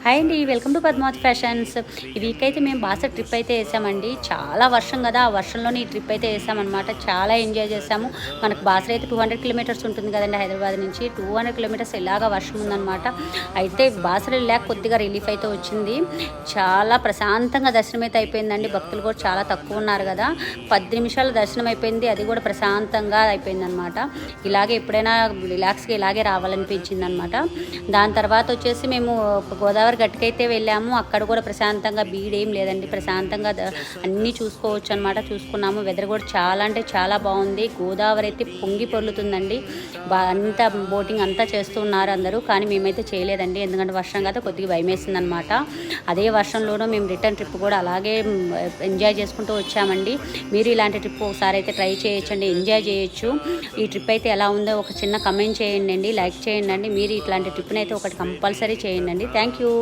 Hi అండి, welcome to Padmavati fashions. ఈ week అయితే మేము బాసర ట్రిప్ అయితే వేసామండి. చాలా వర్షం కదా, ఆ వర్షంలోనే ఈ ట్రిప్ అయితే వేసామన్నమాట. చాలా ఎంజాయ్ చేసాము. మనకు బాసర అయితే 200 కిలోమీటర్స్ ఉంటుంది కదండి, హైదరాబాద్ నుంచి 200 కిలోమీటర్స్ ఇలాగా వర్షం ఉందన్నమాట. అయితే బాసర వెళ్ళాక కొద్దిగా రిలీఫ్ అయితే వచ్చింది. చాలా ప్రశాంతంగా దర్శనం అయితే అయిపోయిందండి. భక్తులు కూడా చాలా తక్కువ ఉన్నారు కదా, 10 నిమిషాల దర్శనం అయిపోయింది. అది కూడా ప్రశాంతంగా అయిపోయింది అనమాట. ఇలాగే ఎప్పుడైనా రిలాక్స్గా ఇలాగే రావాలనిపించింది అనమాట. దాని తర్వాత వచ్చేసి మేము గోదావరి గట్టుకైతే వెళ్ళాము. అక్కడ కూడా ప్రశాంతంగా బీడేం లేదండి, ప్రశాంతంగా అన్నీ చూసుకోవచ్చు అనమాట. చూసుకున్నాము. వెదర్ కూడా చాలా అంటే చాలా బాగుంది. గోదావరి అయితే పొంగి పొర్లుతుందండి. అంతా బోటింగ్ అంతా చేస్తున్నారు అందరూ, కానీ మేమైతే చేయలేదండి. ఎందుకంటే వర్షం కదా, కొద్దిగా భయం వేసింది అనమాట. అదే వర్షంలోనూ మేము రిటర్న్ ట్రిప్ కూడా అలాగే ఎంజాయ్ చేసుకుంటూ వచ్చామండి. మీరు ఇలాంటి ట్రిప్ ఒకసారి అయితే ట్రై చేయొచ్చండి, ఎంజాయ్ చేయొచ్చు. ఈ ట్రిప్ అయితే ఎలా ఉందో ఒక చిన్న కమెంట్ చేయండి, లైక్ చేయండి. మీరు ఇట్లాంటి ట్రిప్ని అయితే ఒకటి కంపల్సరీ చేయండి. Thank you.